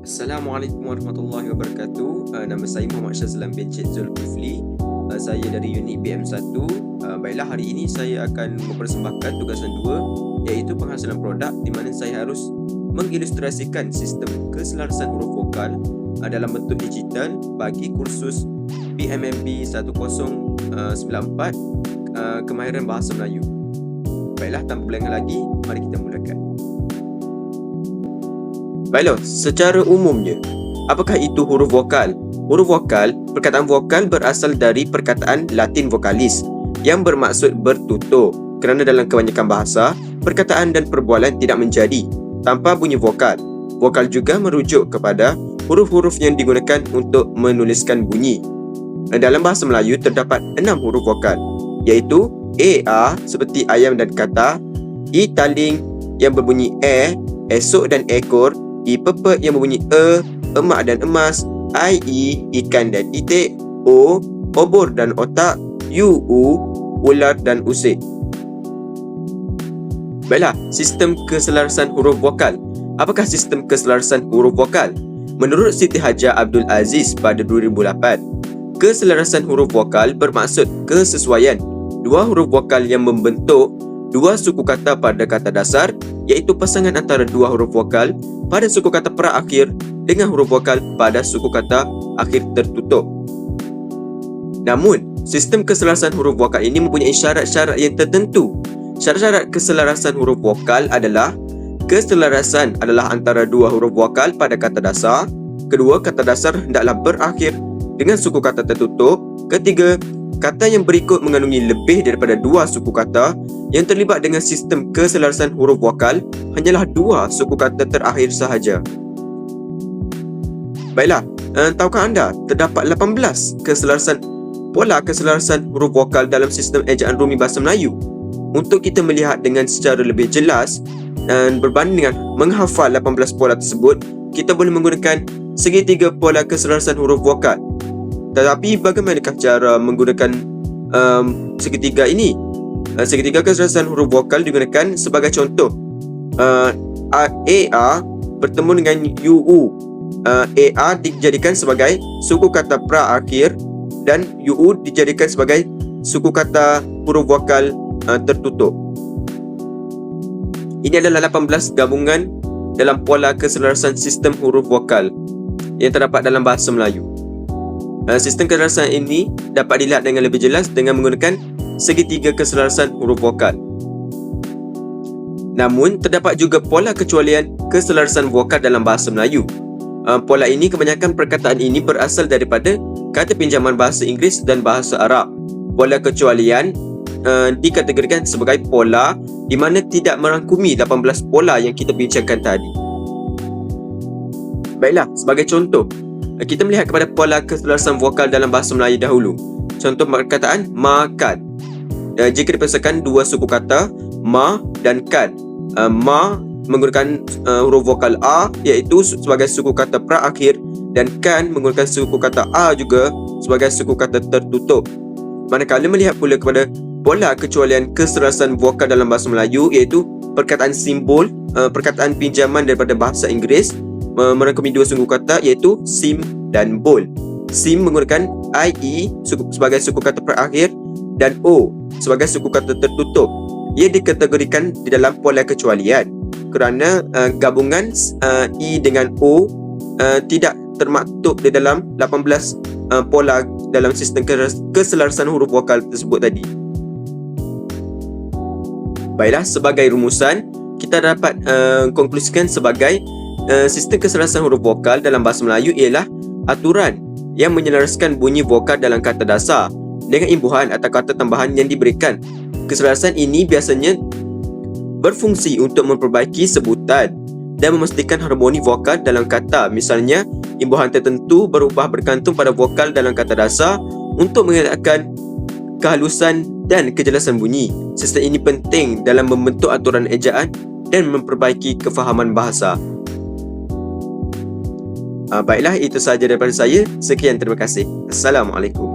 Assalamualaikum warahmatullahi wabarakatuh. Nama saya Muhammad Syazlan bin Cik Zulkifli. Saya dari unit BM1. Baiklah, hari ini saya akan mempersembahkan tugasan 2, iaitu penghasilan produk, di mana saya harus mengilustrasikan sistem keselarasan huruf vokal dalam bentuk digital bagi kursus PMMB 1094 Kemahiran Bahasa Melayu. Baiklah, tanpa berlengah lagi, mari kita mulakan. Baiklah, secara umumnya, apakah itu huruf vokal? Huruf vokal, perkataan vokal berasal dari perkataan Latin vocalis yang bermaksud bertutur. Kerana dalam kebanyakan bahasa, perkataan dan perbualan tidak menjadi tanpa bunyi vokal. Vokal juga merujuk kepada huruf-huruf yang digunakan untuk menuliskan bunyi. Dalam bahasa Melayu terdapat 6 huruf vokal, iaitu A, seperti ayam dan kata, I taling yang berbunyi esok dan ekor, I pepek yang berbunyi emak dan emas, I ikan dan itik, O obor dan otak, U ular dan usik. Baiklah, sistem keselarasan huruf vokal. Apakah sistem keselarasan huruf vokal? Menurut Siti Hajar Abdul Aziz pada 2008, keselarasan huruf vokal bermaksud kesesuaian dua huruf vokal yang membentuk dua suku kata pada kata dasar, iaitu pasangan antara dua huruf vokal pada suku kata perakhir dengan huruf vokal pada suku kata akhir tertutup. Namun, sistem keselarasan huruf vokal ini mempunyai syarat-syarat yang tertentu. Syarat-syarat keselarasan huruf vokal adalah: keselarasan adalah antara dua huruf vokal pada kata dasar. Kedua, kata dasar hendaklah berakhir dengan suku kata tertutup. Ketiga, kata yang berikut mengandungi lebih daripada dua suku kata. Yang terlibat dengan sistem keselarasan huruf vokal hanyalah dua suku kata terakhir sahaja. Baiklah, tahukah anda terdapat 18 pola keselarasan huruf vokal dalam sistem ejaan Rumi Bahasa Melayu? Untuk kita melihat dengan secara lebih jelas dan berbanding dengan menghafal 18 pola tersebut, kita boleh menggunakan segitiga pola keselarasan huruf vokal. Tetapi bagaimanakah cara menggunakan segitiga ini? Segitiga keselarasan huruf vokal digunakan sebagai contoh. A bertemu dengan UU. A dijadikan sebagai suku kata pra-akhir dan UU dijadikan sebagai suku kata huruf vokal tertutup. Ini adalah 18 gabungan dalam pola keselarasan sistem huruf vokal yang terdapat dalam bahasa Melayu. Sistem keselarasan ini dapat dilihat dengan lebih jelas dengan menggunakan segitiga keselarasan huruf vokal. Namun, terdapat juga pola kecualian keselarasan vokal dalam bahasa Melayu. Pola ini, kebanyakan perkataan ini berasal daripada kata pinjaman bahasa Inggeris dan bahasa Arab. Pola kecualian dikategorikan sebagai pola di mana tidak merangkumi 18 pola yang kita bincangkan tadi. Baiklah, sebagai contoh, kita melihat kepada pola keselarasan vokal dalam bahasa Melayu dahulu. Contoh perkataan makan. Jika dipasangkan dua suku kata ma dan kan. Ma menggunakan huruf vokal a, iaitu sebagai suku kata perakhir, dan kan menggunakan suku kata a juga sebagai suku kata tertutup. Manakala melihat pula kepada pola kecualian keselarasan vokal dalam bahasa Melayu, iaitu perkataan simbol, perkataan pinjaman daripada bahasa Inggeris, merangkumi dua suku kata, iaitu sim dan bol. Sim menggunakan IE sebagai suku kata perakhir dan O sebagai suku kata tertutup. Ia dikategorikan di dalam pola kecualian kerana gabungan I dengan O tidak termaktub di dalam 18 pola dalam sistem keselarasan huruf vokal tersebut tadi. Baiklah, sebagai rumusan, kita dapat konklusikan sebagai sistem keselarasan huruf vokal dalam bahasa Melayu ialah aturan yang menyelaraskan bunyi vokal dalam kata dasar dengan imbuhan atau kata tambahan yang diberikan. Keselarasan ini biasanya berfungsi untuk memperbaiki sebutan dan memastikan harmoni vokal dalam kata. Misalnya, imbuhan tertentu berubah bergantung pada vokal dalam kata dasar untuk mengelakkan kehalusan dan kejelasan bunyi. Sistem ini penting dalam membentuk aturan ejaan dan memperbaiki kefahaman bahasa. Baiklah, itu sahaja daripada saya. Sekian, terima kasih. Assalamualaikum.